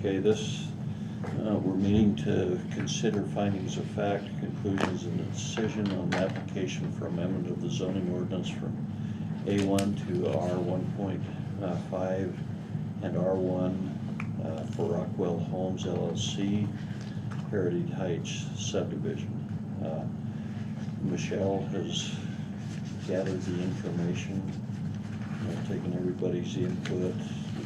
Okay, this, we're meeting to consider findings of fact, conclusions, and a decision on the application for amendment of the zoning ordinance from A1 to R-1.5 and R-1 for Rockwell Homes LLC, Heritage Heights subdivision. Michelle has gathered the information, taken everybody's input,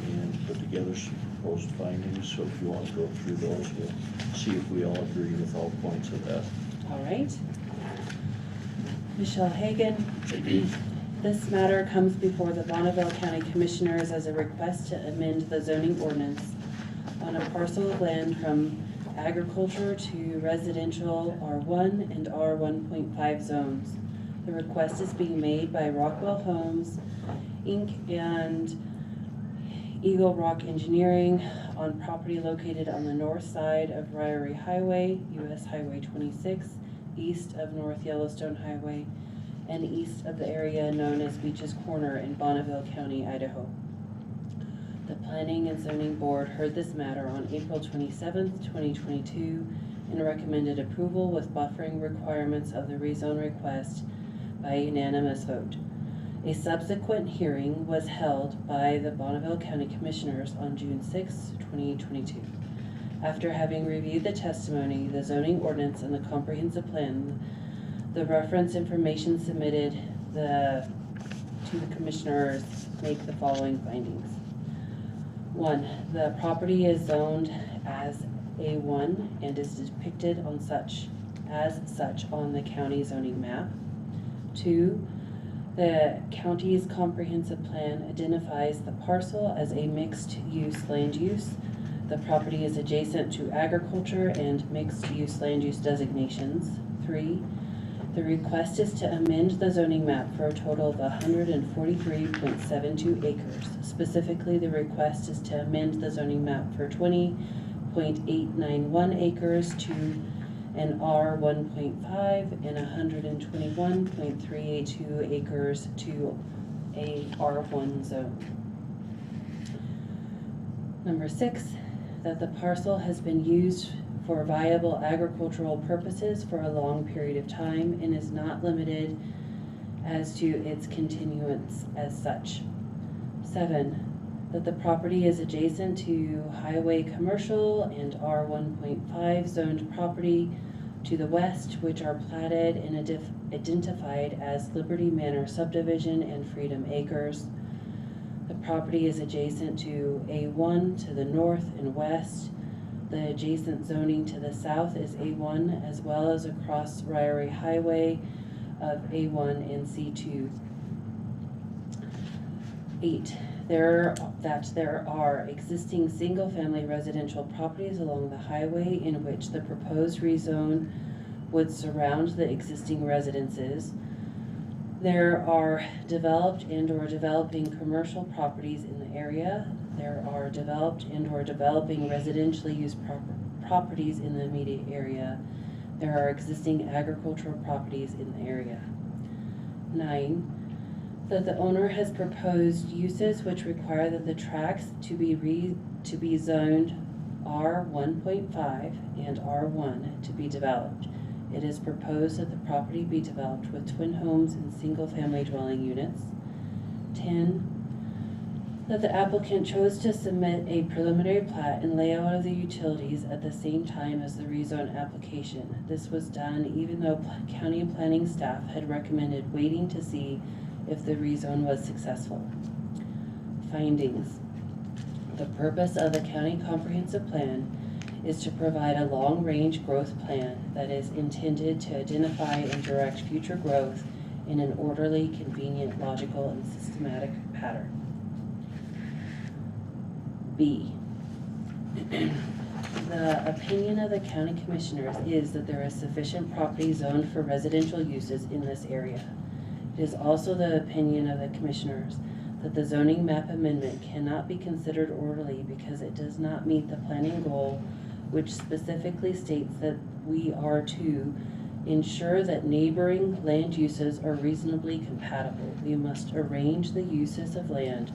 and put together some proposed findings. So if you want to go through those, we'll see if we all agree with all points of that. All right. Michelle Hagen. This matter comes before the Bonneville County Commissioners as a request to amend the zoning ordinance on a parcel of land from agriculture to residential R1 and R1.5 zones. The request is being made by Rockwell Homes, Inc. and Eagle Rock Engineering on property located on the north side of Riory Highway, US Highway 26, east of North Yellowstone Highway, and east of the area known as Beaches Corner in Bonneville County, Idaho. The Planning and Zoning Board heard this matter on April 27th, 2022, and recommended approval with buffering requirements of the rezone request by unanimous vote. A subsequent hearing was held by the Bonneville County Commissioners on June 6, 2022. After having reviewed the testimony, the zoning ordinance, and the comprehensive plan, the reference information submitted to the Commissioners make the following findings. 1. The property is zoned as A1 and is depicted as such on the county zoning map. 2. The county's comprehensive plan identifies the parcel as a mixed-use land use. The property is adjacent to agriculture and mixed-use land use designations. 3. The request is to amend the zoning map for a total of 143.72 acres. Specifically, the request is to amend the zoning map for 20.891 acres to an R1.5 and 121.382 acres to a R1 zone. Number 6, that the parcel has been used for viable agricultural purposes for a long period of time and is not limited as to its continuance as such. 7, that the property is adjacent to highway commercial and R1.5 zoned property to the west, which are platted and identified as Liberty Manor subdivision and Freedom Acres. The property is adjacent to A1 to the north and west. The adjacent zoning to the south is A1, as well as across Riory Highway of A1 and C2. 8. There are existing single-family residential properties along the highway in which the proposed rezone would surround the existing residences. There are developed and/or developing commercial properties in the area. There are developed and/or developing residentially used properties in the immediate area. There are existing agricultural properties in the area. 9. That the owner has proposed uses which require that the tracts to be zoned R1.5 and R1 to be developed. It is proposed that the property be developed with twin homes and single-family dwelling units. 10. That the applicant chose to submit a preliminary plat and layout of the utilities at the same time as the rezone application. This was done even though county planning staff had recommended waiting to see if the rezone was successful. Findings. The purpose of the county comprehensive plan is to provide a long-range growth plan that is intended to identify and direct future growth in an orderly, convenient, logical, and systematic pattern. B. The opinion of the county commissioners is that there is sufficient property zoned for residential uses in this area. It is also the opinion of the commissioners that the zoning map amendment cannot be considered orderly because it does not meet the planning goal, which specifically states that we are to ensure that neighboring land uses are reasonably compatible. We must arrange the uses of land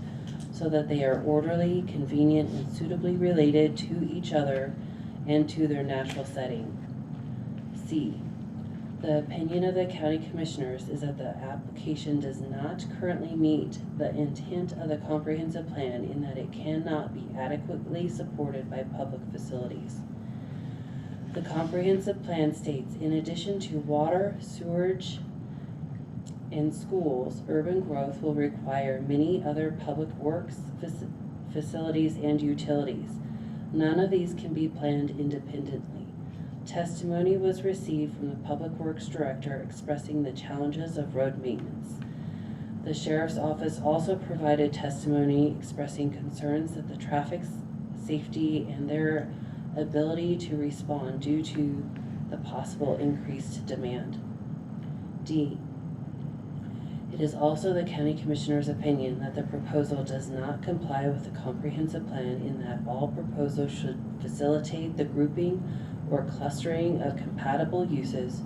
so that they are orderly, convenient, and suitably related to each other and to their natural setting. C. The opinion of the County Commissioners is that the application does not currently meet the intent of the comprehensive plan in that it cannot be adequately supported by public facilities. The comprehensive plan states, in addition to water, sewage, and schools, urban growth will require many other public works, facilities, and utilities. None of these can be planned independently. Testimony was received from the Public Works Director expressing the challenges of road maintenance. The Sheriff's Office also provided testimony expressing concerns that the traffic safety and their ability to respond due to the possible increased demand. D. It is also the County Commissioner's opinion that the proposal does not comply with the comprehensive plan in that all proposals should facilitate the grouping or clustering of compatible uses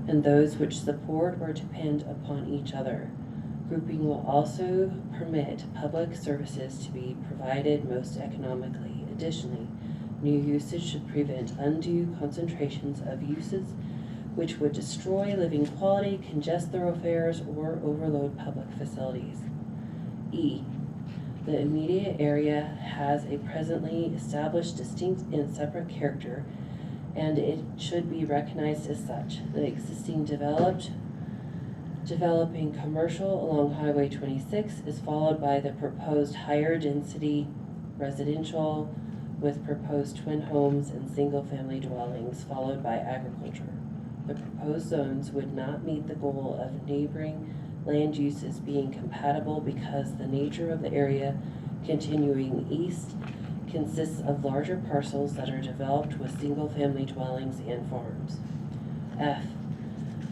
and those which support or depend upon each other. Grouping will also permit public services to be provided most economically. Additionally, new uses should prevent undue concentrations of uses which would destroy living quality, congest thoroughfares, or overload public facilities. E. The immediate area has a presently established, distinct, and separate character, and it should be recognized as such. The existing developing commercial along Highway 26 is followed by the proposed higher density residential with proposed twin homes and single-family dwellings, followed by agriculture. The proposed zones would not meet the goal of neighboring land uses being compatible because the nature of the area continuing east consists of larger parcels that are developed with single-family dwellings and farms. F.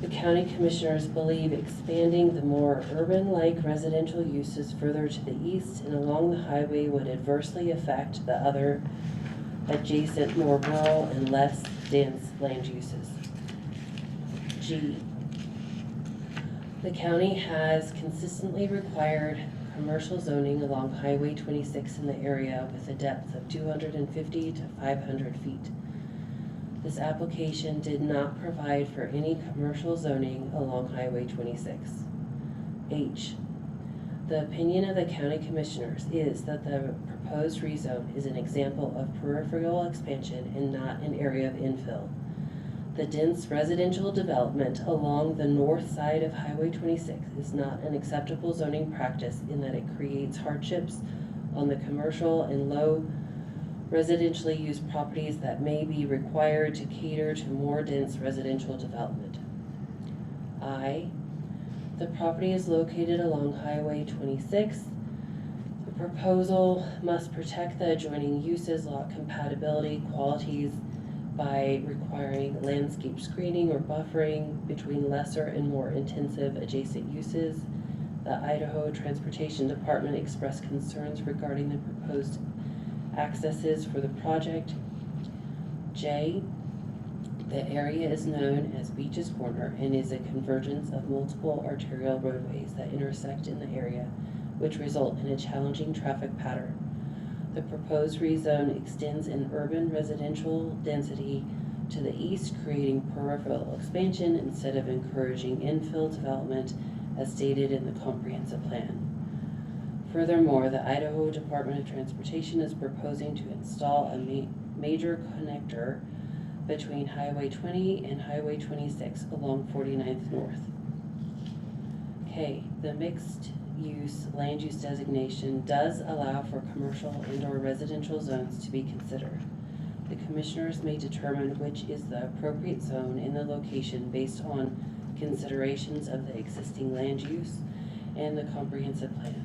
The County Commissioners believe expanding the more urban-like residential uses further to the east and along the highway would adversely affect the other adjacent, more rural and less dense land uses. G. The county has consistently required commercial zoning along Highway 26 in the area with a depth of 250 to 500 feet. This application did not provide for any commercial zoning along Highway 26. H. The opinion of the County Commissioners is that the proposed rezone is an example of peripheral expansion and not an area of infill. The dense residential development along the north side of Highway 26 is not an acceptable zoning practice in that it creates hardships on the commercial and low residentially used properties that may be required to cater to more dense residential development. I. The property is located along Highway 26. The proposal must protect the adjoining uses, lot compatibility, qualities, by requiring landscape screening or buffering between lesser and more intensive adjacent uses. The Idaho Transportation Department expressed concerns regarding the proposed accesses for the project. J. The area is known as Beach's Corner and is a convergence of multiple arterial roadways that intersect in the area, which result in a challenging traffic pattern. The proposed rezone extends an urban residential density to the east, creating peripheral expansion instead of encouraging infill development as stated in the comprehensive plan. Furthermore, the Idaho Department of Transportation is proposing to install a major connector between Highway 20 and Highway 26 along 49th North. K. The mixed use land use designation does allow for commercial and/or residential zones to be considered. The Commissioners may determine which is the appropriate zone in the location based on considerations of the existing land use and the comprehensive plan.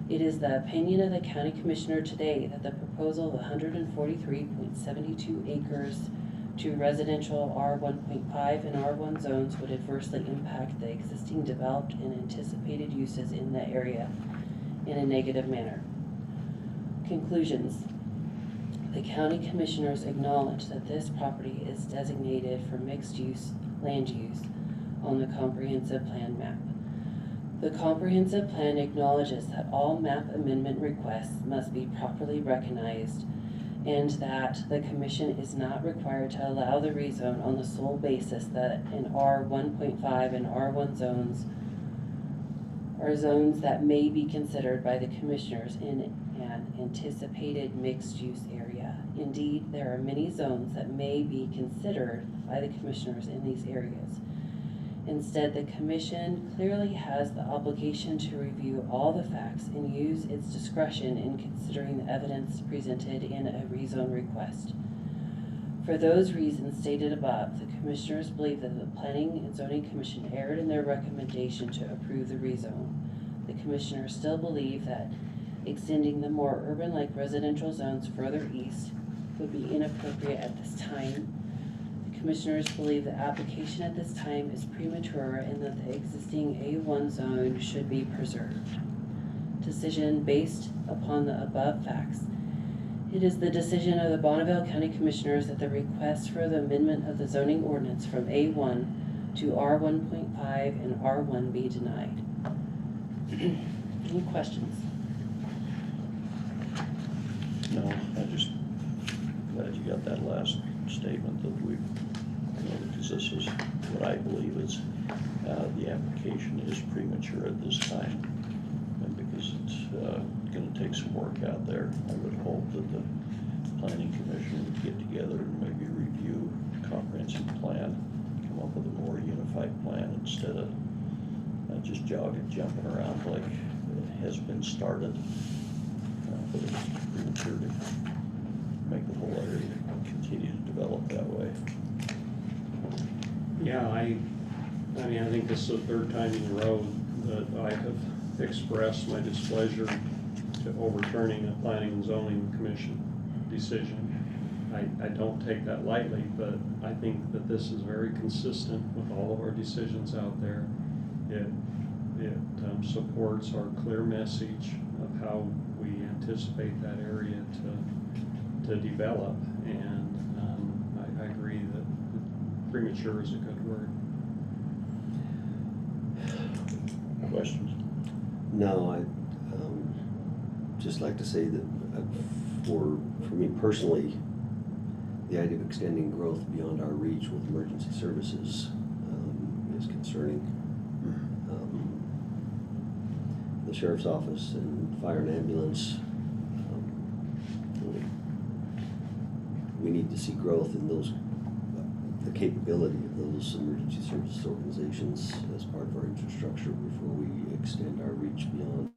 It is the opinion of the County Commissioner today that the proposal of 143.72 acres to residential R-1.5 and R-1 zones would adversely impact the existing developed and anticipated uses in the area in a negative manner. Conclusions. The County Commissioners acknowledge that this property is designated for mixed-use land use on the comprehensive plan map. The comprehensive plan acknowledges that all map amendment requests must be properly recognized and that the commission is not required to allow the rezone on the sole basis that an R-1.5 and R-1 zones are zones that may be considered by the commissioners in an anticipated mixed-use area. Indeed, there are many zones that may be considered by the commissioners in these areas. Instead, the commission clearly has the obligation to review all the facts and use its discretion in considering the evidence presented in a rezone request. For those reasons stated above, the commissioners believe that the Planning and Zoning Commission erred in their recommendation to approve the rezone. The commissioners still believe that extending the more urban-like residential zones further east would be inappropriate at this time. Commissioners believe the application at this time is premature and that the existing A1 zone should be preserved. Decision based upon the above facts. It is the decision of the Bonneville County Commissioners that the request for the amendment of the zoning ordinance from A1 to R1.5 and R1 be denied. Any questions? No, I just glad you got that last statement that we've, because this is what I believe is, the application is premature at this time. And because it's gonna take some work out there, I would hope that the planning commission would get together and maybe review a comprehensive plan, come up with a more unified plan instead of just jumping around like it has been started. But it's premature to make the whole area continue to develop that way. Yeah, I mean, I think this is the third time in a row that I have expressed my displeasure to overturning a planning and zoning commission decision. I don't take that lightly, but I think that this is very consistent with all of our decisions out there. It supports our clear message of how we anticipate that area to develop, and I agree that premature is a good word. Questions? No, I'd just like to say that for me personally, the idea of extending growth beyond our reach with emergency services is concerning. The sheriff's office and fire and ambulance, we need to see growth in those, the capability of those emergency services organizations as part of our infrastructure before we extend our reach beyond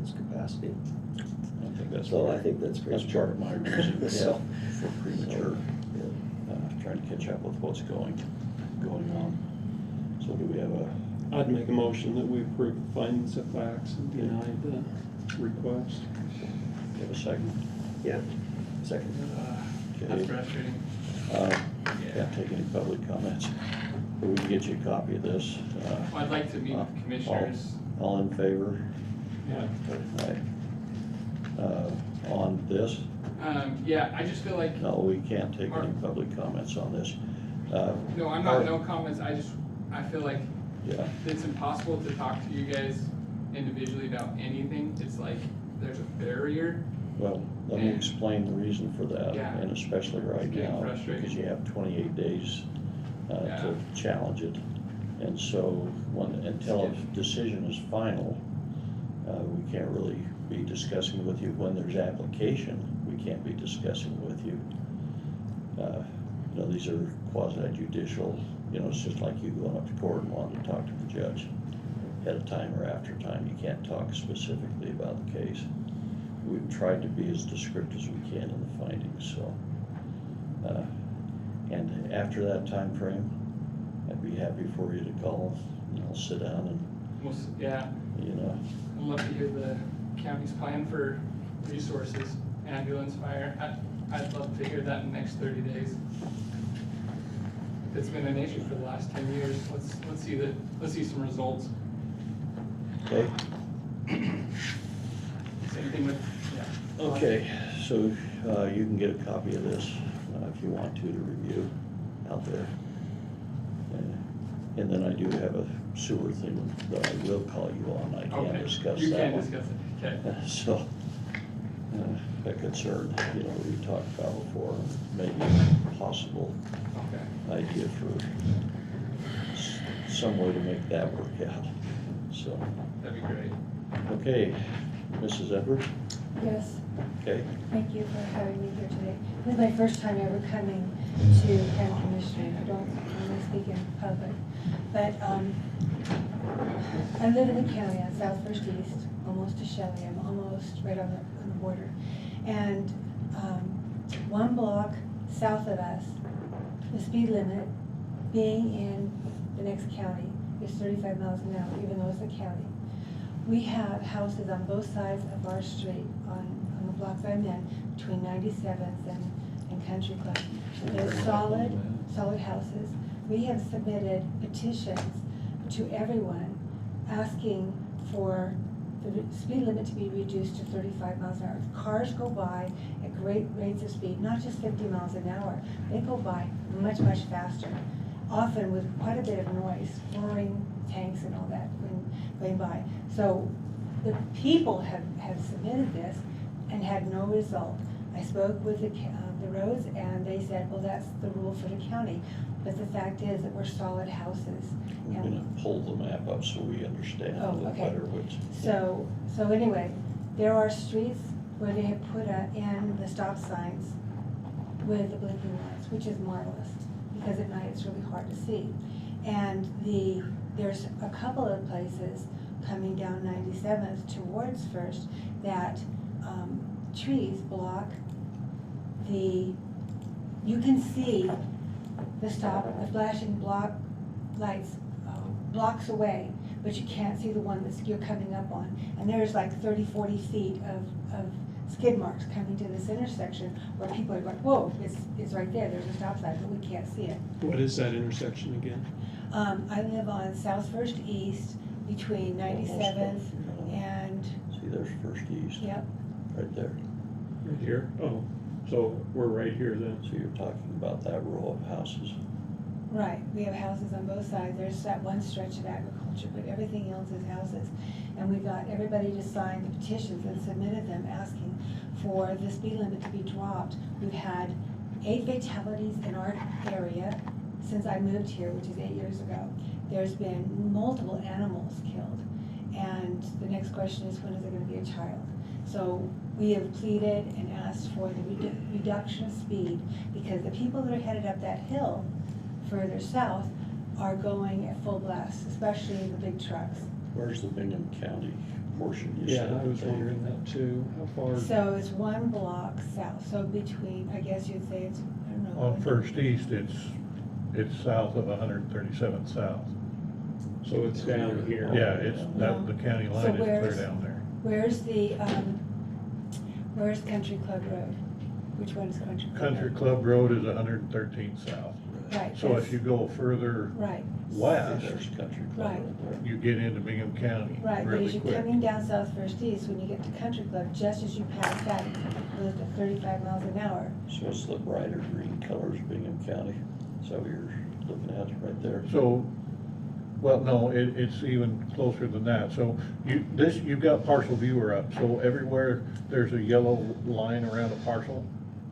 its capacity. I think that's So I think that's part of my reason So- for premature, Yeah. trying to catch up with what's going on. So do we have a, I'd make a motion that we approve the findings of facts and deny the request. second? Yeah, second. That's Okay. frustrating. Can't take any public comments, but we can get you a copy of this. Well, I'd like to meet with the commissioners. All in favor? Yeah. Aye. On this? Yeah, I just feel like, No, we can't take any public comments on this. no, I'm not, no comments, I feel like Yeah, it's impossible to talk to you guys individually about anything. It's like, there's a barrier. well, let me explain the reason for that, Yeah. and especially right It's getting now, frustrating. because you have 28 days to Yeah. challenge it. And so, until a decision is final, we can't really be discussing with you. When there's application, we can't be discussing with you. These are quasi-judicial, it's just like you going up to court and wanting to talk to the judge ahead of time or after time. You can't talk specifically about the case. We've tried to be as descriptive as we can in the findings, so. And after that time frame, I'd be happy for you to call, and I'll sit down and, Yeah, I'd love to hear the county's plan for resources, ambulance, fire. I'd love to hear that in the next 30 days. It's been an issue for the last 10 years. Let's see some results. okay? Same thing with, yeah. Okay, so you can get a copy of this if you want to review out there. And then I do have a sewer thing that I will call you on, I can't Okay, discuss you that can one. discuss it, okay. So, a concern, you know, we talked about before, maybe a possible Okay. idea for some way to make that work out, so. That'd be great. Okay, Mrs. Edwards, Yes, okay, thank you for having me here today. This is my first time ever coming to county commissioner. I don't normally speak in public. But I live in the county on South First East, almost to Shelley. I'm almost right on the border. And one block south of us, the speed limit being in the next county is 35 miles an hour, even though it's a county. We have houses on both sides of our street, on the blocks I'm in, between 97th and Country Club. They're solid houses. We have submitted petitions to everyone asking for the speed limit to be reduced to 35 miles an hour. Cars go by at great rates of speed, not just 50 miles an hour. They go by much, much faster, often with quite a bit of noise, roaring tanks and all that going by. So the people have submitted this and had no result. I spoke with the roads and they said, well, that's the rule for the county. But the fact is that we're solid houses. we're gonna pull the map up so we understand a Oh, little okay. better what's. So anyway, there are streets where they have put in the stop signs with the blinking lights, which is marvelous, because at night it's really hard to see. And there's a couple of places coming down 97th towards First that trees block you can see the flashing block lights blocks away, but you can't see the one that you're coming up on. And there's like 30, 40 feet of skid marks coming to this intersection where people are like, whoa, it's right there, there's a stop sign, but we can't see it. What is that intersection again? I live on South First East between 97th and, See, there's First East. yep, Right there. Right here? Oh, so we're right here then. So you're talking about that row of houses. right. We have houses on both sides. There's that one stretch of agriculture, but everything else is houses. And we got everybody to sign the petitions and submitted them asking for the speed limit to be dropped. We've had 8 fatalities in our area since I moved here, which is 8 years ago. There's been multiple animals killed. And the next question is, when is there gonna be a child? So we have pleaded and asked for the reduction of speed, because the people that are headed up that hill further south are going at full blast, especially the big trucks. Where's the Bingham County portion you Yeah, said? I was wondering that too. How far? So it's one block south, so between, I guess you'd say it's, I don't know. On First East, it's south of 137th South. So it's down here. Yeah, No. the county So line is clear where's- down there. Where's Country Club Road? Which one is Country Club? Country Club Road is 113th South. Right. So that's- if you go further Right, west, There's Country Club Right. right there. you get into Bingham County right, but as really you're quick. coming down South First East, when you get to Country Club, just as you pass that, it goes to 35 miles an hour. So it's the brighter green colors, Bingham County. Is that what you're looking at right there? So, well, no, it's even closer than that. So you've got parcel viewer up, so everywhere there's a yellow line around a parcel,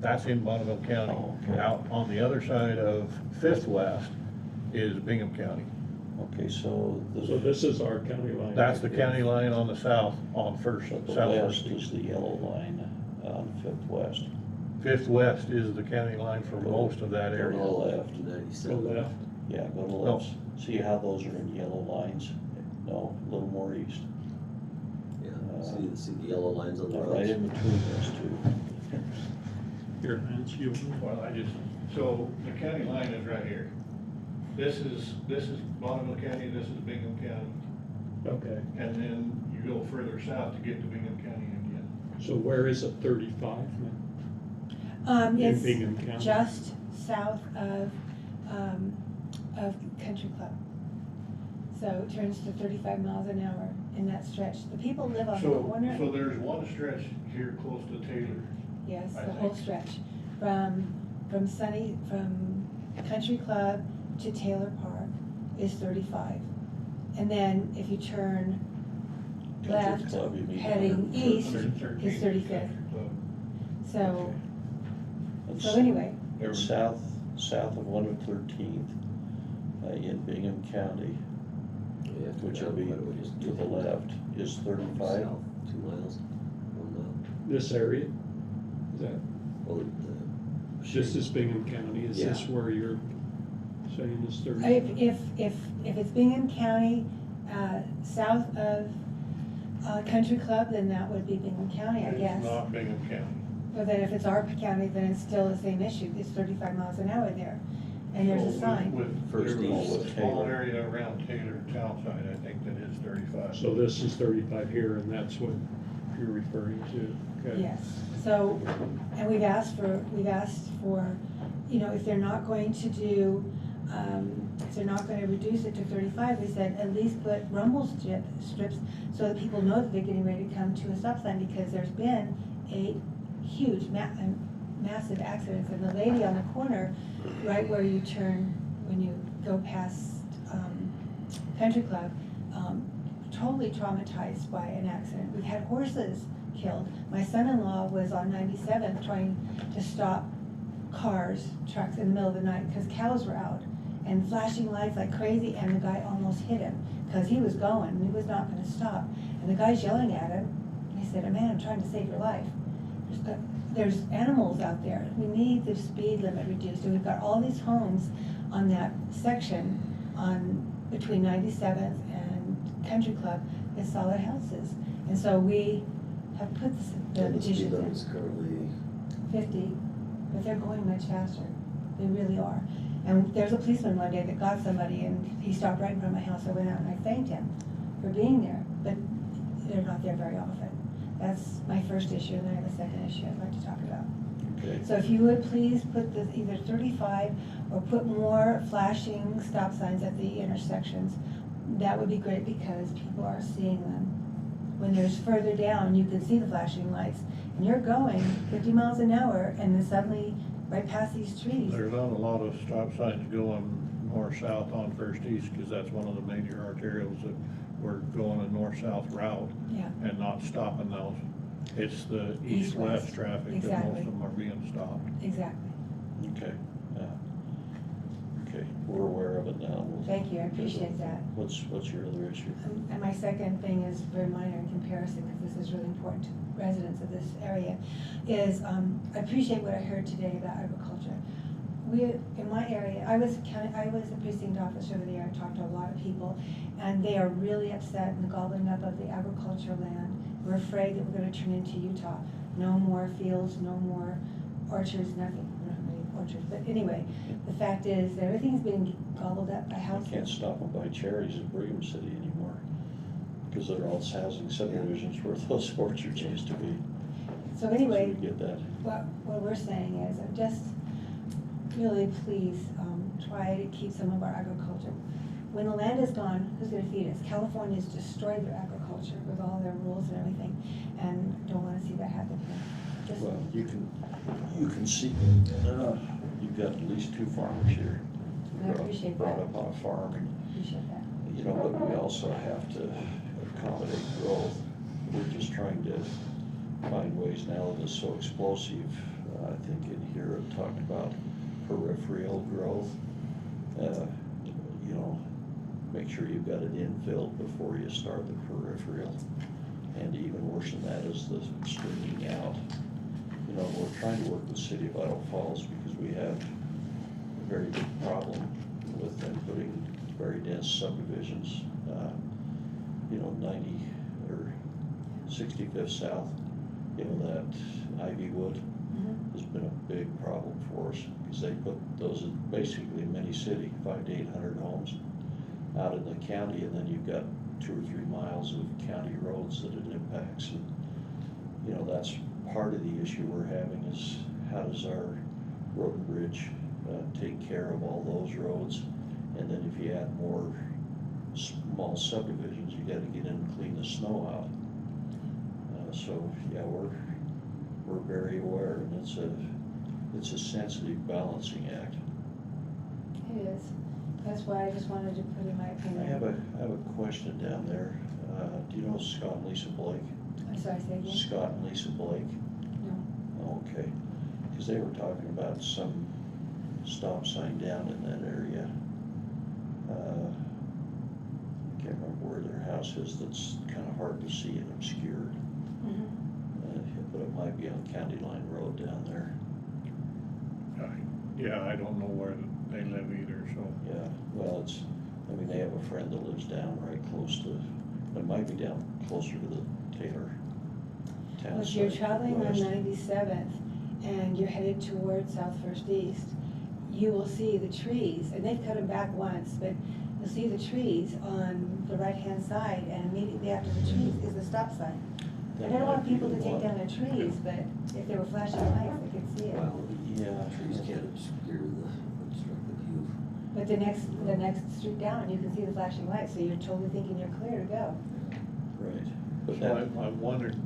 that's in Bonneville County. Oh, okay. Out on the other side of Fifth West is Bingham County. Okay, so So this is our county line. That's the right here. county line on the south, on First, so the South west First is East. the yellow line on Fifth West. Fifth West is the county line for most of that Go to area. the left. Go 97. left. Yeah, go to the No. left. See how those are in yellow lines? No, a little more east. Yeah, see the yellow lines on the Right roads? in between those two. Here, Lance, you. Well, so the county line is right here. This is Bonneville County, this is Bingham County. Okay. And then you go further south to get to Bingham County again. So where is it, 35 now? In It's Bingham County? just south of Country Club. So it turns to 35 miles an hour in that stretch. The people live on the So corner. there's one stretch here close to Taylor. Yes, I the whole think. stretch, from Country Club to Taylor Park is 35. And then if you turn Country left, Club, you mean heading east, 113th is 35th. Country Club. So, And so anyway, And south of 113th, in Bingham County, Yeah, which will be to the left, is 35. South, 2 miles, 1 mile. This area, is that, Well, this is Bingham County, is this Yeah. where you're saying is 30? if it's Bingham County, south of Country Club, then that would be Bingham County, I guess. It's not Bingham County. But then if it's our county, then it's still the same issue, it's 35 miles an hour there, and there's a So sign. With First there's east. a small area around Taylor Townside, I think that is 35. So this is 35 here, and that's what you're referring to, okay? Yes, so, and we've asked for, you know, if they're not going to do, if they're not gonna reduce it to 35, we said at least put rumble strips so that people know that they're getting ready to come to a stop sign, because there's been a huge, massive accidents, and the lady on the corner, right where you turn, when you go past, Country Club, totally traumatized by an accident. We've had horses killed. My son-in-law was on 97th trying to stop cars, trucks in the middle of the night, because cows were out, and flashing lights like crazy, and the guy almost hit him, because he was going, and he was not gonna stop. And the guy's yelling at him, and he said, "Man, I'm trying to save your life." There's animals out there. We need the speed limit reduced, and we've got all these homes on that section between 97th and Country Club, is solid houses. And so we have put the And the speed petitions limit's in, currently, 50, but they're going much faster. They really are. And there's a policeman one day that got somebody, and he stopped right in front of my house. I went out and I thanked him for being there, but they're not there very often. That's my first issue, and then I have a second issue I'd like to talk about. Okay. So if you would please put the either 35 or put more flashing stop signs at the intersections, that would be great, because people are seeing them. When there's further down, you can see the flashing lights, and you're going 50 miles an hour, and then suddenly, right past these trees. There's not a lot of stop signs going north-south on First East, because that's one of the major arterials that we're going a north-south route Yeah, and not stopping those. It's the East-west. east-west traffic that most Exactly. of them are being stopped. exactly. Okay, okay, we're aware of it now. We'll- Thank you, I appreciate that. What's your other issue? And my second thing is very minor in comparison, because this is really important to residents of this area, is I appreciate what I heard today about agriculture. In my area, I was a precinct officer over there, and talked to a lot of people, and they are really upset in the gobbling up of the agricultural land. We're afraid that we're gonna turn into Utah. No more fields, no more orchards, nothing. We don't have any orchards, but anyway, the fact is that everything's being gobbled up by You houses. can't stop and buy cherries in Brigham City anymore, because they're all housing subdivisions where those orchards used to be. So anyway, So we get that. what we're saying is, just really please, try to keep some of our agriculture. When the land is gone, who's gonna feed us? California's destroyed their agriculture with all their rules and everything, and don't wanna see that happen here. Just- Well, you can see, you've got at least 2 farmers here. I appreciate Brought that. up on a farm, and, Appreciate that. you know, but we also have to accommodate growth. We're just trying to find ways now that it's so explosive. I think in here it talked about peripheral growth. You know, make sure you've got it infilled before you start the peripheral. And even worse than that is the stringing out. You know, we're trying to work with the city of Idaho Falls, because we have a very big problem with them putting very dense subdivisions. You know, 90 or 65th South, you know, that Ivywood Mhm. has been a big problem for us, because they put those in basically mini city, 500 to 800 homes out in the county, and then you've got 2 or 3 miles of county roads that it impacts. And, you know, that's part of the issue we're having, is how does our road and bridge take care of all those roads? And then if you add more small subdivisions, you gotta get in and clean the snow out. So, yeah, we're very aware, and it's a sensitive balancing act. It is. That's why I just wanted to put in my opinion. I have a question down there. Do you know Scott and Lisa Blake? I'm sorry, say again? Scott and Lisa Blake? No. Oh, okay, because they were talking about some stop sign down in that area. I can't remember where their house is, that's kind of hard to see and obscured. But it might be on County Line Road down there. Yeah, I don't know where they live either, so. Yeah, well, they have a friend that lives down right close to, it might be down closer to the Taylor town Well, if you're site traveling on west. 97th and you're headed towards South First East, you will see the trees, and they've cut them back once, but you'll see the trees on the right-hand side, and immediately after the trees is the stop sign. I That don't want might be people to the take one. down their trees, but if there were flashing lights, they could see it. Well, Yeah. trees can't obscure the obstructed view. But the next street down, you can see the flashing lights, so you're totally thinking you're clear to go. Right. But So that, I wondered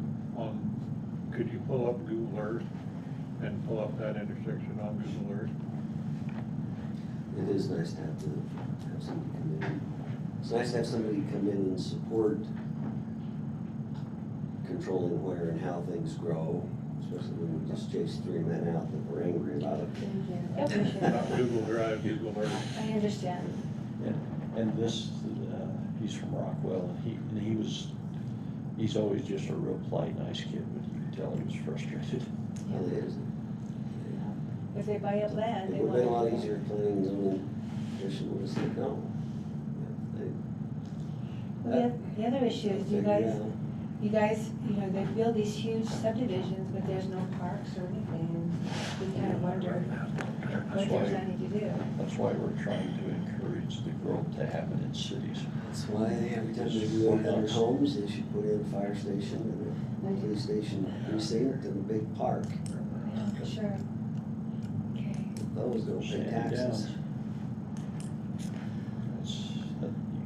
could you pull up Google Earth and pull up that intersection on Google Earth? It is nice to have somebody come in. It's nice to have somebody come in and support controlling where and how things grow, especially when we just chase 3 men out that we're angry about it. Thank you. I Yep. appreciate Not it. Google Drive, Google Earth. I understand. and this, he's from Rockwell, and he's always just a real polite, nice kid, but you can tell he was frustrated. Well, it is. If they buy up land, It they would want have been a lot to. easier if planning and zoning commission would have said no. Well, the other issue is you guys, they build these huge subdivisions, but there's no parks or anything, and we kind of wonder what That's they're why, planning to do. that's why we're trying to encourage the growth to happen in cities. That's why every time they do 100 homes, they should put in a fire station and a police station precinct and a big park. Yeah, for sure. Okay. Those don't pay Sandy taxes. Downs.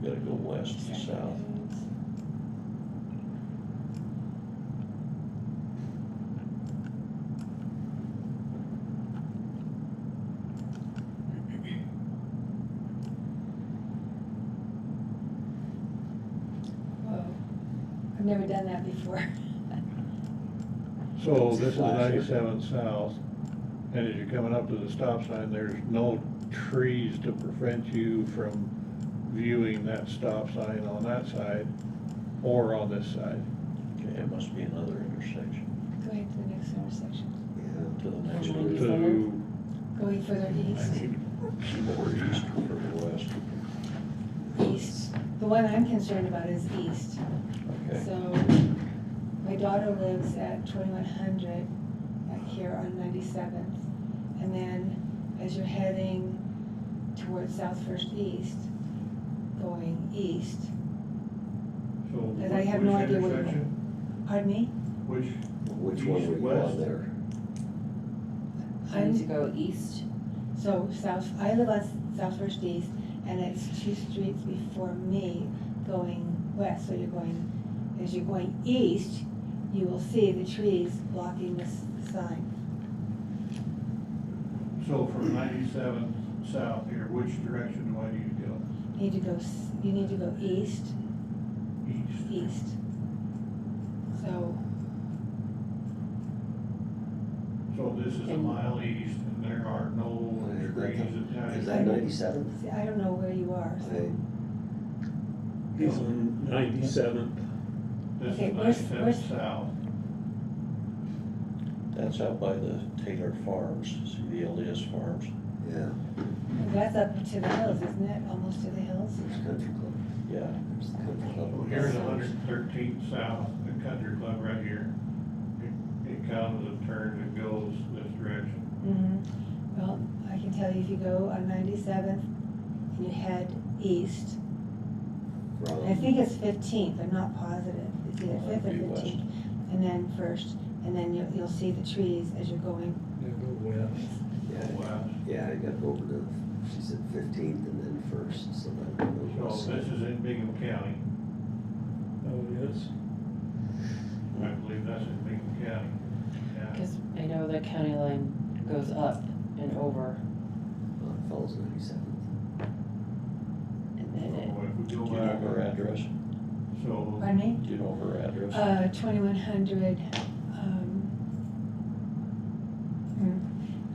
You gotta go west to south. Whoa. I've never done that before. So this is Flasher. 97 south, and as you're coming up to the stop sign, there's no trees to prevent you from viewing that stop sign on that side or on this side. Okay, it must be another intersection, Go ahead to the next intersection. Yeah. to the next To- one. To, Going further east. More east or further west. East. The one I'm concerned about is east. Okay. So, my daughter lives at 2100 back here on 97th. And then as you're heading towards South First East, going east, so Because I have no which idea what- intersection? pardon me? Which, Which one East, were you west? on there? I need to go east. So I live on South First East, and it's 2 streets before me going west. So as you're going east, you will see the trees blocking the sign. so from 97 south here, which direction do I need to go? You need to go east, East. So this is a And- mile east, and there are no trees Is attached. that 97? see, I don't know where you are. So. He's on 97th. This Okay, is where's- 97 south. That's out by the Taylor Farms, see the LDS Farms? Yeah, That's up to the hills, isn't it? Almost to the hills? there's Country Club. Yeah. There's the Country Club. So here's 113th south, the country club right here. It counts a turn that goes this direction. Mm-hmm. Well, I can tell you if you go on 97th and you head east, From- I think it's 15th, I'm not positive. It's either 5th or That'd be west. 15th. And then first, and then you'll see the trees as you're going. Yeah, West. yeah, I got over to, she said 15th and then first, so that goes So west. this is in Bingham County. Oh, yes. I believe that's in Bingham County. Yeah. Because I know the county line goes up and over. It follows 97th. we Do go you know back, her address? so, Pardon me? Do you know her address? 2100,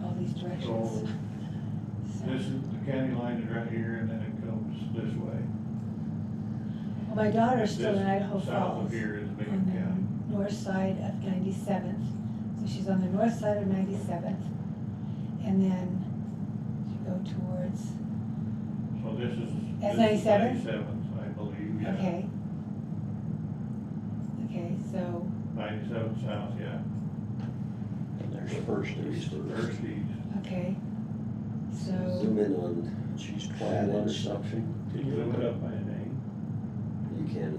all these directions. So, this is, the county line is right here, and then it comes this way. Well, my daughter's still in This Idaho South Falls. of here is Bingham On County. the north side of 97th. So she's on the north side of 97th. And then you go towards, So this is. That's this is 97th? 97th, I believe, yeah. okay. Okay, so, 97th south, yeah. And there's First East. First east. okay. Zoom So, in on, She's That 21 intersection. something. Can you look it up by name? you can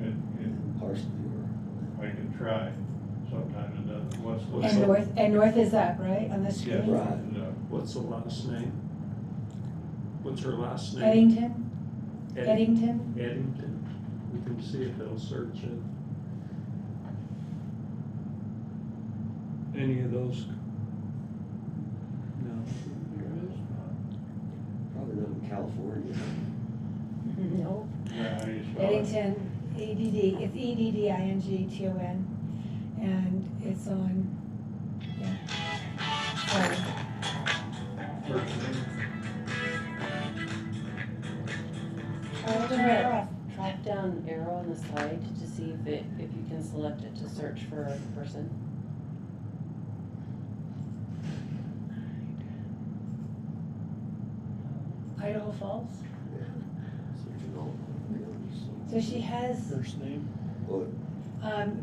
And in parcel viewer. I can try, sometimes it doesn't, what's the. and north is up, right, on the Yeah, screen? Right. What's the last name? What's her last name? Eddington? Ed- Eddington? Eddington. We can see if it'll search it. Any of those? No. Probably not in California. No. Yeah, how do you spell it? Eddington, EDD, it's EDDINGTON, and it's on, yeah. Sorry. First name. Track down arrow on the side to see if you can select it to search for a person. Idaho Falls. Yeah. Searching all of So she has, First name? What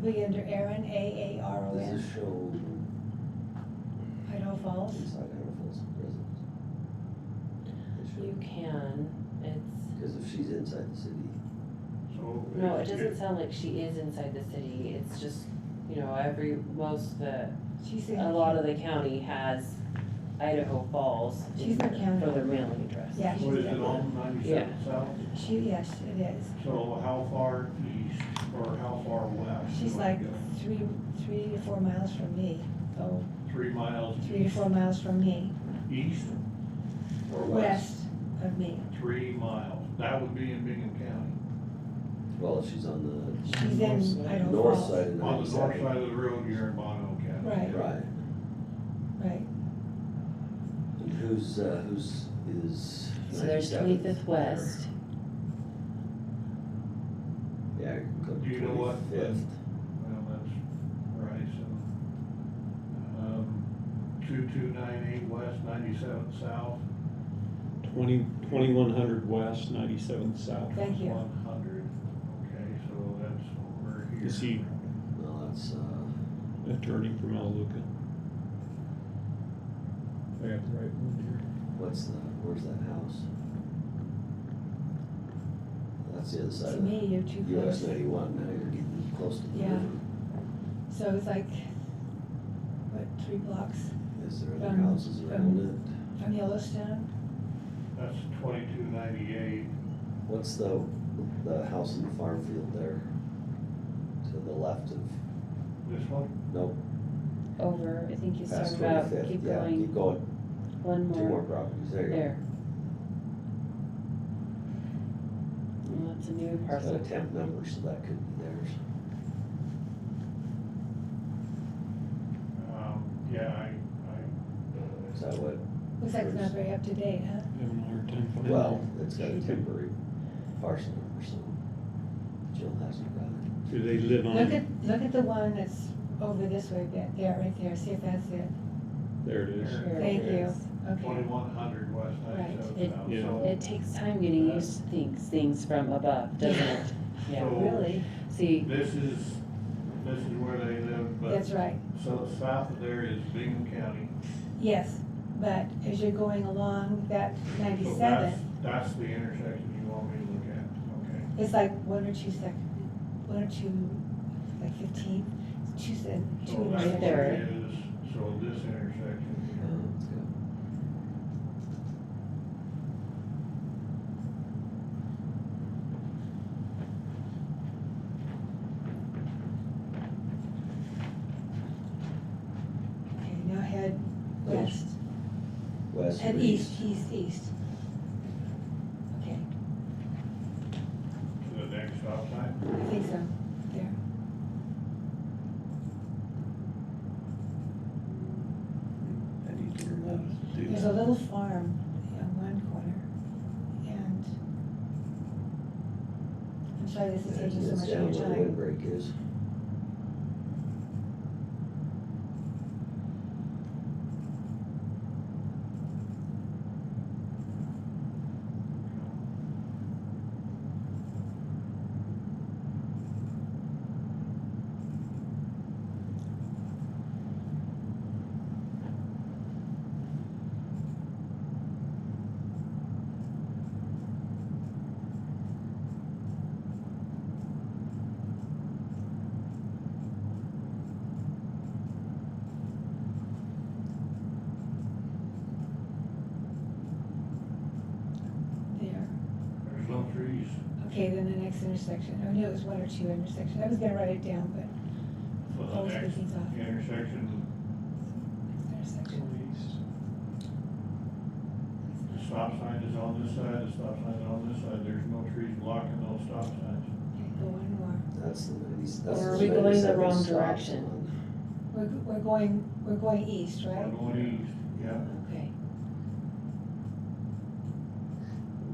be under Aaron, does AARON, this show Idaho Falls. inside Idaho Falls residents? You can, it's, Because if she's inside the city, So. no, it doesn't sound like she is inside the city, it's just, you know, She's in. a lot of the county has Idaho Falls She's in county. for their mailing address. Yeah, What is she's, it on 97 south? yes, it is. So how far east or how far west? She's do like I go? 3 to 4 miles from me. Oh, 3 miles 3 to 4 miles from me, east or west of me. 3 miles. That would be in Bingham County. well, if she's on the She's in Idaho north Falls. side of On the north 97. side of the road, you're in Bonneville County. Right. Right. Right. And who's is So there's 97th 25th there? West, Yeah, go to Do you know what? 25th. Well, that's right, so. 2298 west, 97 south. 2100 west, 97 south. Thank you. 100, okay, so that's over here. Is he No, that's attorney from Elaluca? I got the right one where's that house? That's the other side To of me, you're too US close. 91. Now you're getting close to the Yeah. river. So it's like, what, 3 blocks Is there other From- houses around it? from Yellowstone? That's 2298. What's the house in the farm field there? To the left of, This one? nope, over, I think you past started out, 25th. keep Yeah, going, keep going. one Two more more, properties. There you go. there. Well, that's a new It's got parcel. a temp number, so that could be theirs. Yeah, Is that what? Looks like it's not very up to date, huh? Having a hard time finding Well, it. it's got a temporary parcel number, so Jill hasn't got it. Do they live on? Look at the one that's over this way, there, right there, see if that's it. There it is. Sure Thank it you, is. okay. 2100 west, Right. 97 It- south. Yeah. So It takes time getting used to things from above, doesn't it? Yeah, So- Really? see, this is where they live, but. That's right, So south of there is Bingham County. yes, but as you're going along that So 97, that's the intersection you want me to look at, okay? it's like 1 or 2 like 15, two, So two that's right there. where it is, so this intersection here. It's got- Okay, now head west, West and or east. Okay. do There's a that. little farm on one corner, and I'm sorry this is taking so It's much down of your where the time. windbreak is. There. There's no trees. Okay, then the next intersection. I knew it was one or two intersections. I was gonna write it down, but So the always next put these off. intersection, Next intersection. the stop sign is on this side, the stop sign is on this side, there's no trees blocking those stop signs. Okay, go one more. That's the 90. Or are we going the wrong direction? We're going east, right? We're going east, yeah. Okay.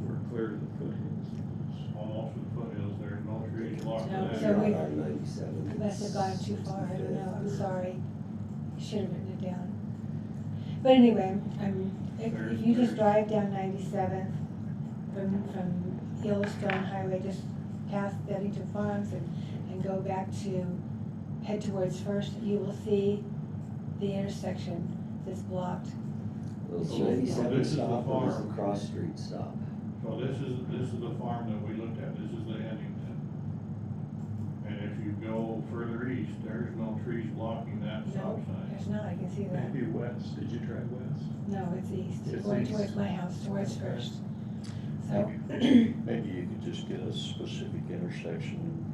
We're clear to the foothills. It's almost to the foothills, there's no trees blocking No, that. so we- R 97. We must have gone too far, I don't know, I'm sorry. I should have written it down. But anyway, if you just drive down 97th from Yellowstone Highway, just past Bennington Farms and go back to, head towards First, you will see the intersection that's blocked. Well, it's So 97 this is the stop, and this is farm. the cross street stop. So this is the farm that we looked at, this is the Huntington. And if you go further east, there's no trees blocking that stop No, sign. there's not, I can see that. Maybe west, did you drive west? No, it's east, It's going east. towards my house, towards First. So, Maybe you could just get a specific intersection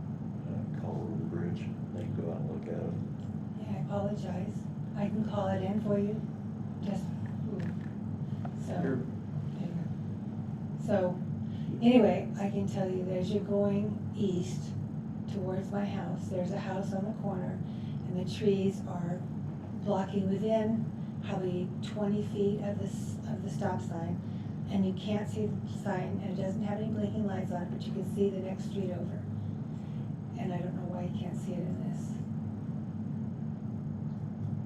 and call Road Bridge, they can go out and look at it. yeah, I apologize. I can call it in for you, just, so. Here. there you go. So, anyway, I can tell you, as you're going east towards my house, there's a house on the corner, and the trees are blocking within probably 20 feet of the stop sign, and you can't see the sign, and it doesn't have any blinking lights on it, but you can see the next street over. And I don't know why you can't see it in this.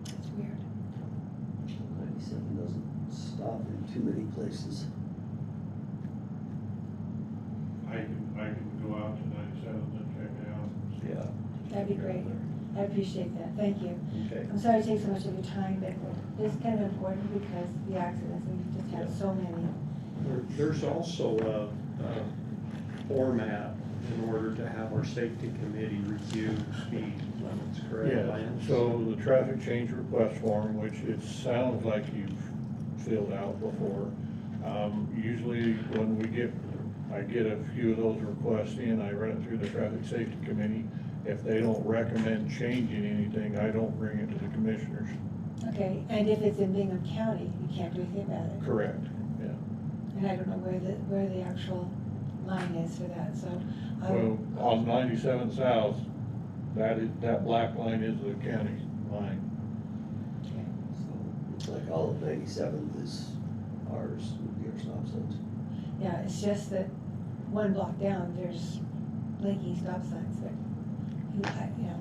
It's weird. 97 doesn't stop in too many places. I can go out to 97th and check it out. Yeah. That'd be great. I appreciate that, thank you. Okay. I'm sorry to take so much of your time, but it's kind of important because the accidents, we just have so many. There's also a format in order to have our safety committee review speed limits, correct, Yeah, Lance? so the traffic change request form, which it sounds like you've filled out before. Usually when I get a few of those requests in, I run it through the traffic safety committee. If they don't recommend changing anything, I don't bring it to the commissioners. Okay, and if it's in Bingham County, you can't do anything about it. Correct, yeah. And I don't know where the actual line is for that, so. Well, on 97 South, that black line is the county line. Okay. So it's like all of 97th is ours, would be our stop signs. Yeah, it's just that one block down, there's blinking stop signs, but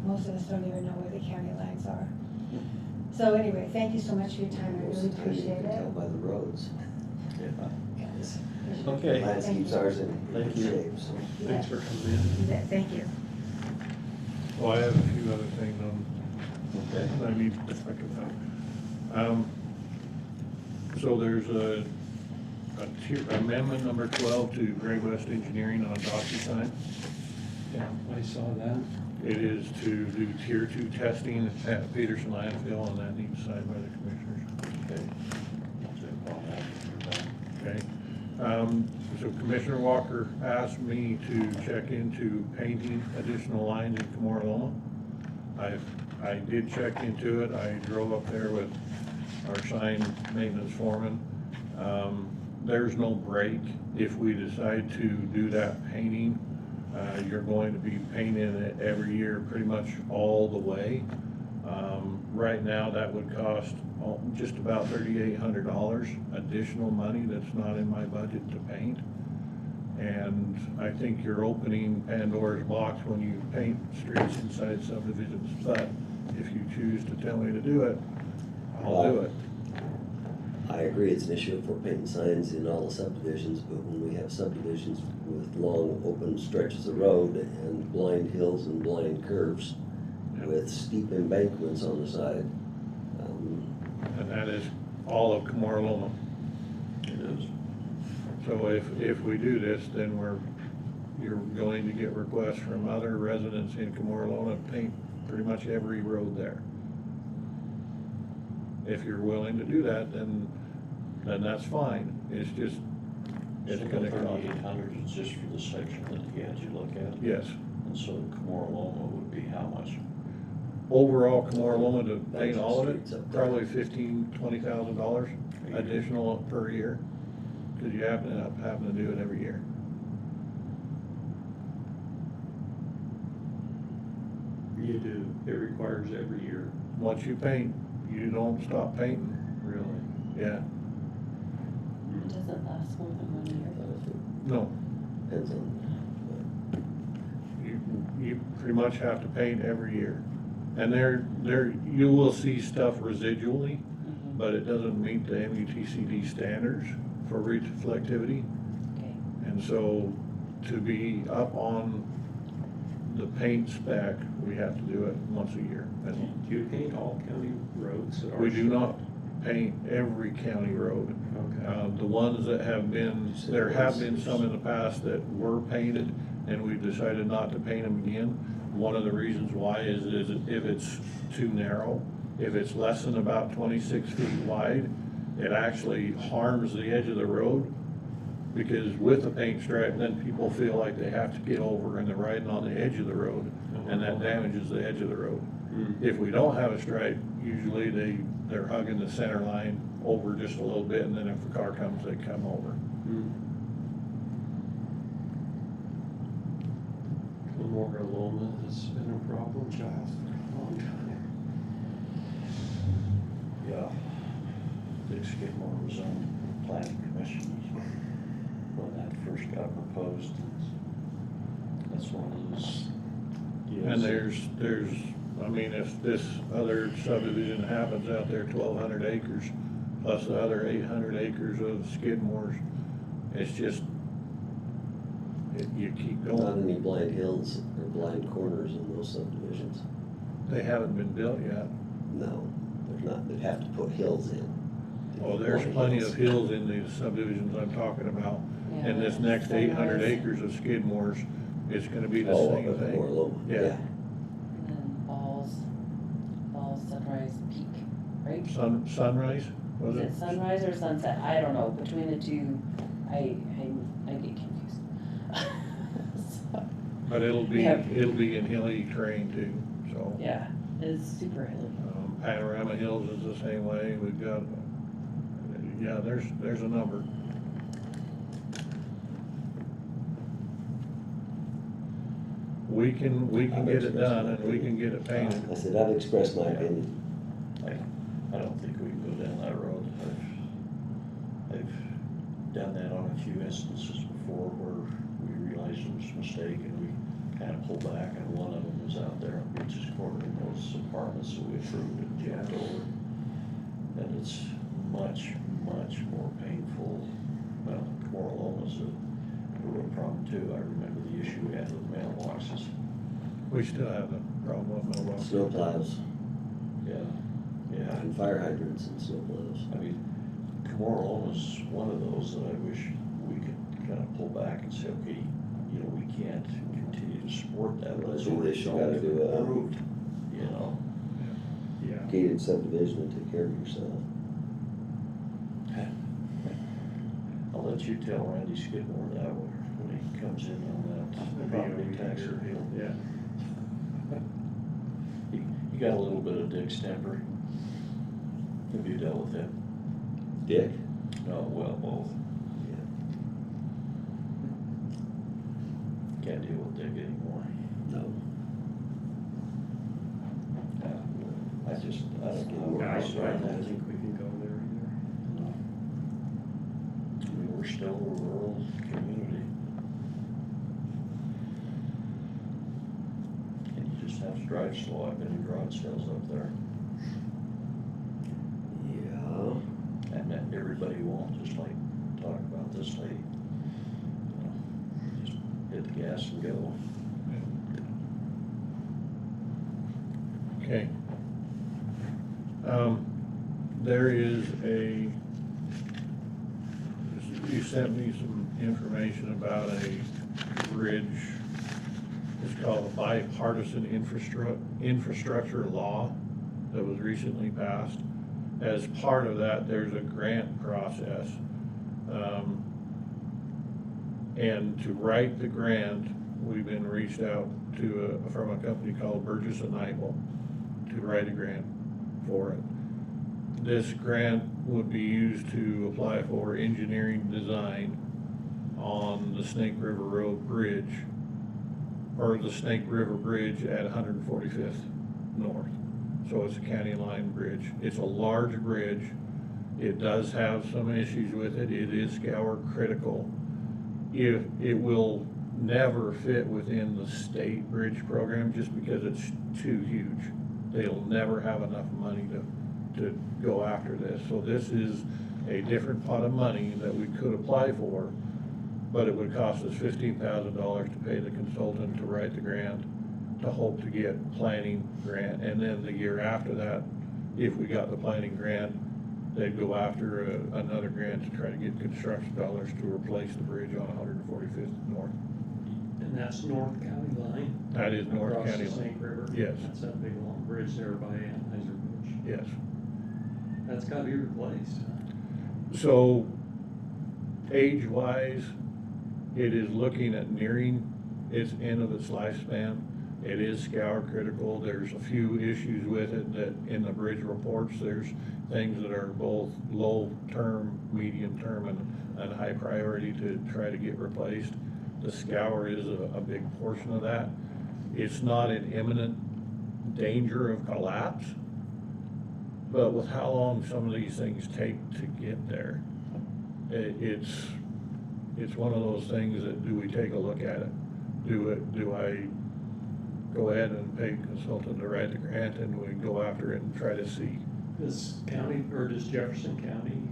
most of us don't even know where the county lines are. So anyway, thank you so much for your time, I Most really of the time you appreciate can tell it. by the roads. Yes. Okay. Lance Thank keeps you. ours in Thank good you. shape, so. Thanks for coming in. You bet, thank you. Well, I have a few other things on, Okay. I need to think about. So there's a amendment number 12 to Great West Engineering on a DocuSign. Yeah, I saw that. It is to do tier 2 testing at Peterson landfill, and that needs signed by the commissioners. Okay. I'll check on that. Okay. So Commissioner Walker asked me to check into painting additional lines in Comorloma. I did check into it. I drove up there with our sign maintenance foreman. There's no break if we decide to do that painting. You're going to be painting it every year pretty much all the way. Right now, that would cost just about $3,800 additional money that's not in my budget to paint. And I think you're opening Pandora's box when you paint streets inside subdivisions, but if you choose to tell me to do it, I'll do it. I agree, it's an issue for painting signs in all the subdivisions, but when we have subdivisions with long, open stretches of road and blind hills and blind curves with steep embankments on the side, And that is all of Comorloma. It is. So if we do this, then you're going to get requests from other residents in Comorlona to paint pretty much every road there. If you're willing to do that, then that's fine. It's just, it's gonna cost. 3,800 is just for the section that you had you look at? Yes. And so Comorloma would be how much? Overall, Comorloma to paint all of Streets it, up there. probably $15,000-$20,000 additional per year, because you happen to do it every year. You do, it requires every year. Once you paint, you don't stop painting. Really? Yeah, It doesn't last more than 1 year. no, depends on, you pretty much have to paint every year. And you will see stuff residually, but it doesn't meet the MUTCD standards for reflectivity. Okay. And so to be up on the paint spec, we have to do it once a year. And Do you paint all county roads at our? we do not paint every county road. Okay. The ones that have been, there have been some in the past that were painted, and we've decided not to paint them again. One of the reasons why is if it's too narrow, if it's less than about 26 feet wide, it actually harms the edge of the road, because with the paint stripe, then people feel like they have to get over and they're riding on the edge of the road, and that damages the edge of the road. If we don't have a stripe, usually they're hugging the center line over just a little bit, and then if the car comes, they come over. Comorloma has been a problem child for a long time. Yeah. Dick Skidmore was on planning commission when that first got proposed. That's one of those deals. And there's, I mean, if this other subdivision happens out there, 1,200 acres, plus the other 800 acres of Skidmore's, it's just, you keep not going. any blind hills or blind corners in those subdivisions. They haven't been built yet. No, there's not, they'd have to put hills in. Oh, there's plenty of hills in these subdivisions I'm talking about. And this next 800 acres of Skidmore's, it's gonna be the same thing. Comorloma, Yeah. And then Falls, Sunrise Peak, right? Sunrise, was Is it? it sunrise or sunset? I don't know. Between the two, I get confused. So, But it'll be Yeah. in hilly terrain too, so. yeah, it's super hilly. Panorama Hills is the same way, we've got, yeah, there's a number. We can get it done and we can get it painted. I said, I've expressed my opinion. I don't think we can go down that road. I've done that on a few instances before where we realized it was a mistake and we kind of pulled back, and one of them was out there on Beach's Corner in those apartments that we approved and jumped over. And it's much, much more painful. Well, Comorloma's a real problem too. I remember the issue we had with mailboxes. We still have the problem with mailboxes. Snow plows Yeah, yeah. and fire hydrants and snow plows. I mean, Comorloma's one of those that I wish we could kind of pull back and say, okay, you know, we can't continue to support that, but it's Well, already they should gotta do a- approved, you know? Yeah. Gated subdivision and take care of yourself. I'll let you tell Randy Skidmore that when he comes in on that property tax appeal. Yeah. He got a little bit of Dick's temper. Have you dealt with him? Dick? No, well, both. Yeah. Can't deal with Dick anymore. No. I don't get where I I started. don't think we can go there either. I mean, we're still a rural community. And you just have to drive slow. I've been to garage sales up there. Yeah. And everybody won't, just like talk about this lady. You know, just hit the gas and go. Okay. There is you sent me some information about a bridge. It's called a bipartisan infrastructure law that was recently passed. As part of that, there's a grant process. And to write the grant, we've been reached out to from a company called Burgess and Nyepel to write a grant for it. This grant would be used to apply for engineering design on the Snake River Road Bridge, or the Snake River Bridge at 145th North. So it's a county line bridge. It's a large bridge. It does have some issues with it. It is scour critical. It will never fit within the state bridge program just because it's too huge. They'll never have enough money to go after this. So this is a different pot of money that we could apply for, but it would cost us $15,000 to pay the consultant to write the grant, to hope to get planning grant. And then the year after that, if we got the planning grant, they'd go after another grant to try to get construction dollars to replace the bridge on 145th North. And that's North County line? That is North Across County the line. Snake River? Yes. That's that big long bridge there by Anheuser-Busch? Yes. That's gotta be replaced. So, age-wise, it is looking at nearing its end of its lifespan. It is scour critical. There's a few issues with it that in the bridge reports, there's things that are both low-term, medium-term, and high priority to try to get replaced. The scour is a big portion of that. It's not in imminent danger of collapse, but with how long some of these things take to get there, it's one of those things that, do we take a look at it? Do I go ahead and pay a consultant to write the grant and we go after it and try to see? This county, or does Jefferson County?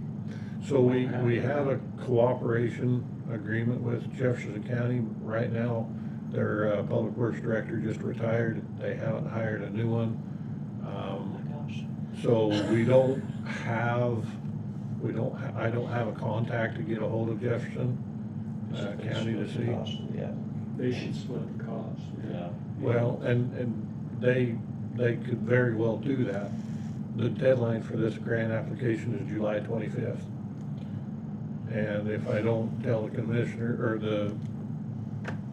So we have a cooperation agreement with Jefferson County. Right now, their public works director just retired. They haven't hired a new one. So I don't have a contact to get a hold of Jefferson County to see. Yeah. They should split the cost. Yeah. Well, and they could very well do that. The deadline for this grant application is July 25th. And if I don't tell the commissioner, or the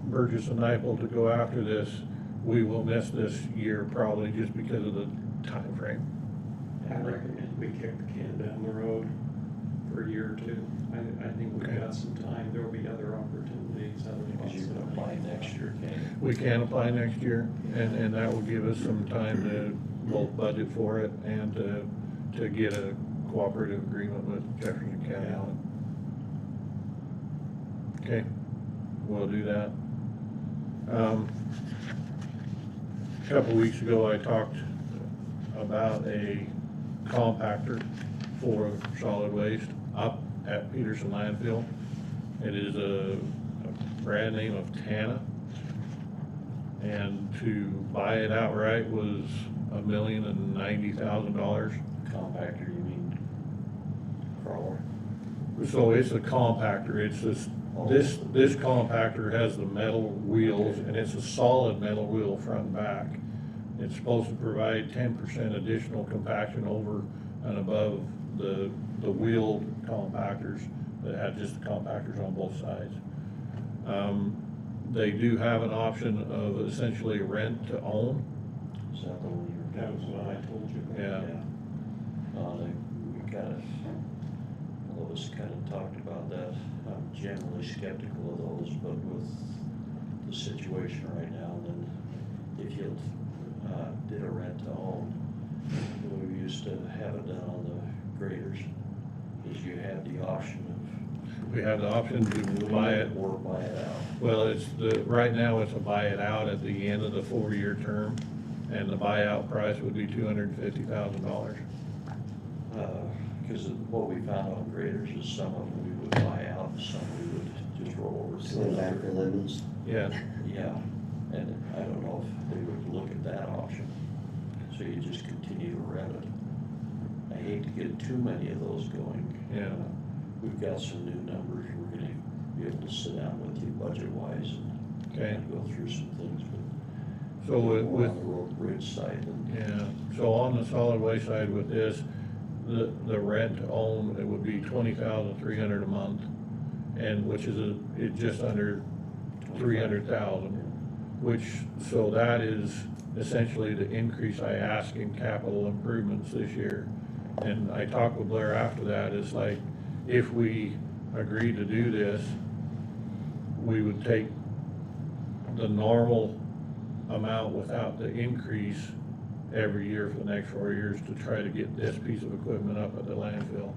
Burgess and Nyepel to go after this, we will miss this year probably just because of the time frame. I recommend we kick the can down the road for a year or two. I think we've Okay. got some time. There'll be other opportunities, other Because you can apply next year, can't you? We can apply next year, and that will give us some time to both budget for it and to get a cooperative agreement with Jefferson County on it. Okay, we'll do that. A couple weeks ago, I talked about a compactor for solid waste up at Peterson Landfill. It is a brand name of Tana, and to buy it outright was $1,090,000. Compactor, you mean crawler? So it's a compactor. It's this compactor has the metal wheels, and it's a solid metal wheel front and back. It's supposed to provide 10% additional compaction over and above the wheeled compactors that have just the compactors on both sides. They do have an option of essentially rent to own. Is that the one you were? That was what I told you about. Yeah. We kind of, all of us kind of talked about that. I'm generally skeptical of those, but with the situation right now, then if you did a rent to own, the way we used to have it done on the graders, is you had the option We have the option of to buy it. or buy it out. Well, right now it's a buy it out at the end of the 4-year term, and the buyout price would be $250,000. Because what we found on graders is some of them we would buy out, some we would just roll over to Send back the another. lemons. Yeah, Yeah, and I don't know if they would look at that option, so you just continue to rent it. I hate to get too many of those going. Yeah. We've got some new numbers, we're gonna be able to sit down with you budget-wise Okay. and go through some things, but so more with, on the road bridge side than. yeah, so on the solid waste side with this, the rent to own, it would be $20,300 a month, and which is it's just under 300,000, which, so that is essentially the increase I ask in capital improvements this year. And I talked with Blair after that, is like, if we agree to do this, we would take the normal amount without the increase every year for the next 4 years to try to get this piece of equipment up at the landfill.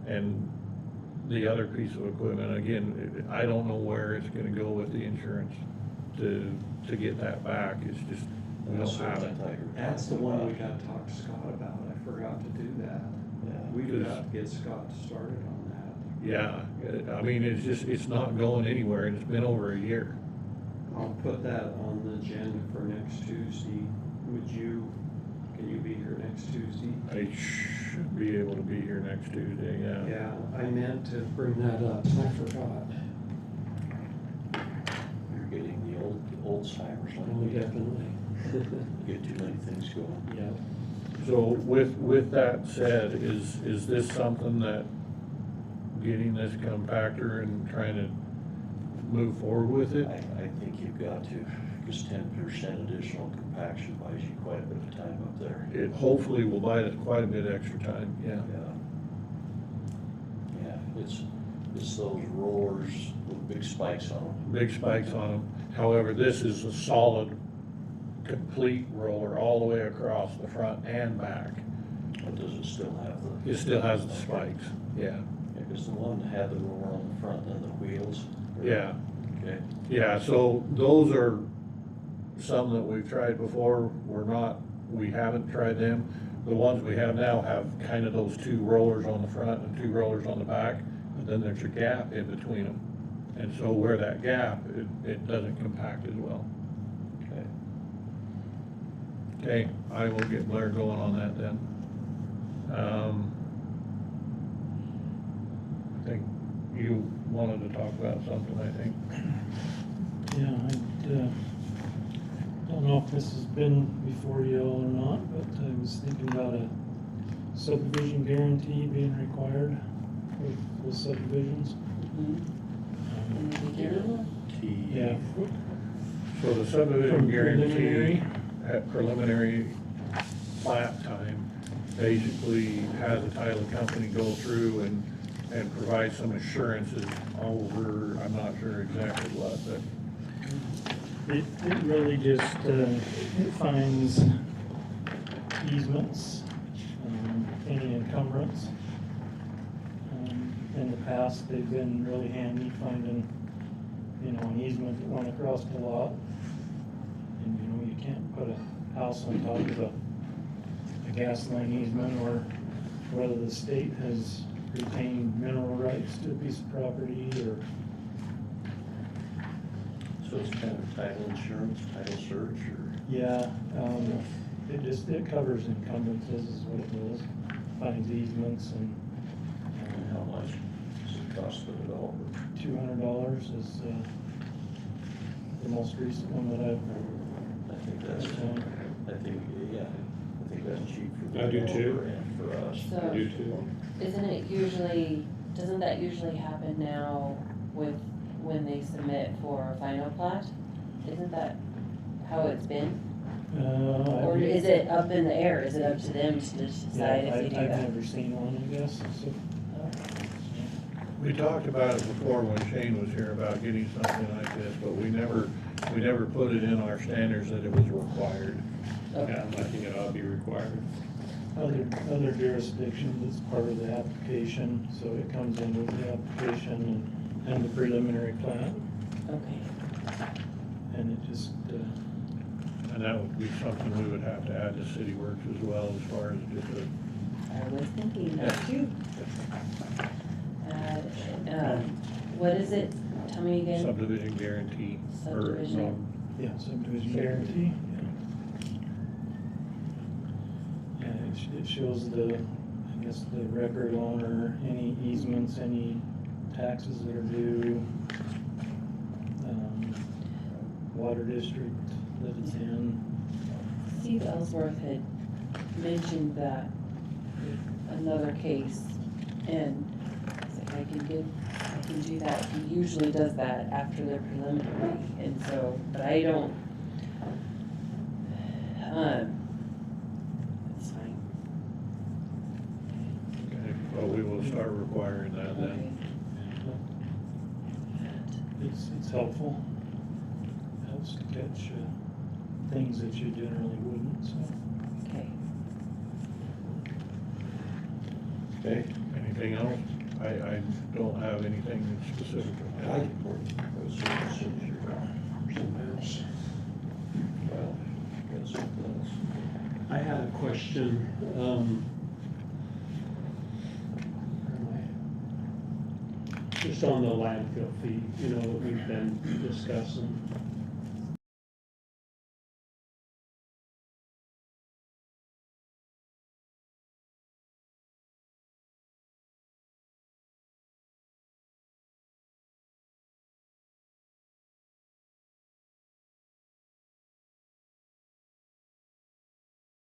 And the other piece of equipment, again, I don't know where it's gonna go with the insurance to get that back. It's just, we don't have it. That's the one we gotta talk to Scott about, I forgot to do that. Yeah. We got to get Scott started on that. Yeah, I mean, it's not going anywhere, and it's been over a year. I'll put that on the agenda for next Tuesday. Can you be here next Tuesday? I should be able to be here next Tuesday, yeah. Yeah, I meant to bring that up, and I forgot. You're getting the old timers like Oh, we have. definitely. Get too many things going. Yeah. So with that said, is this something that getting this compactor and trying to move forward with it? I think you've got to, because 10% additional compaction buys you quite a bit of time up there. It hopefully will buy us quite a bit extra time, yeah. Yeah, it's those rollers with big spikes on them. Big spikes on them. However, this is a solid, complete roller all the way across the front and back. But does it still have the? It still has the spikes, yeah. Yeah, because the one had the roller on the front and the wheels. Yeah, Okay. yeah, so those are some that we've tried before. We haven't tried them. The ones we have now have kind of those 2 rollers on the front and 2 rollers on the back, but then there's a gap in between them. And so where that gap, it doesn't compact as well. Okay. Okay, I will get Blair going on that then. I think you wanted to talk about something, I think. Yeah, I don't know if this has been before you all or not, but I was thinking about a subdivision guarantee being required with subdivisions. In the beginning, Yeah. So the subdivision From guarantee preliminary? at preliminary plat time basically has a title company go through and provide some assurances over, I'm not sure exactly what, but It really just defines easements, any encumbrance. In the past, they've been really handy finding, an easement that went across the lot. And, you can't put a house on top of a gas line easement, or whether the state has retained mineral rights to a piece of property, or So it's kind of title insurance, title search, or? yeah, it covers encumbrances is what it does, finds easements, and How much does it cost the developer? $200 is the most recent one that I've. I think that's cheap for the I do too. developer and for us. So- I do too. doesn't that usually happen now with, when they submit for a final plat? Isn't that how it's been? Or is it up in the air? Is it up to them to decide if they do I've that? never seen one, I guess, so. we talked about it before when Shane was here about getting something like this, but we never put it in our standards that it was required. Yeah, I think it ought to be required. Other jurisdictions, it's part of the application, so it comes in with the application and the preliminary plat, Okay. and it just, And that would be something we would have to add to City Works as well, as far as just a, I was thinking that too. What is it? Tell me again. subdivision guarantee. or, Subdivision. yeah, subdivision guarantee. And it shows the, I guess, the record owner, any easements, any taxes that are due, water district that it's in. Steve Ellsworth had mentioned that another case, and I said, I can do that. He usually does that after the preliminary, and so, but I don't, it's fine. Okay, well, we will start requiring that Okay. then. It's helpful. Helps to catch things that you generally wouldn't, so. Okay. Okay, anything else? I don't have anything specific. I was some maps. Well, guess it does. I had a question, where am I? Just on the landfill fee, you know, that we've been discussing.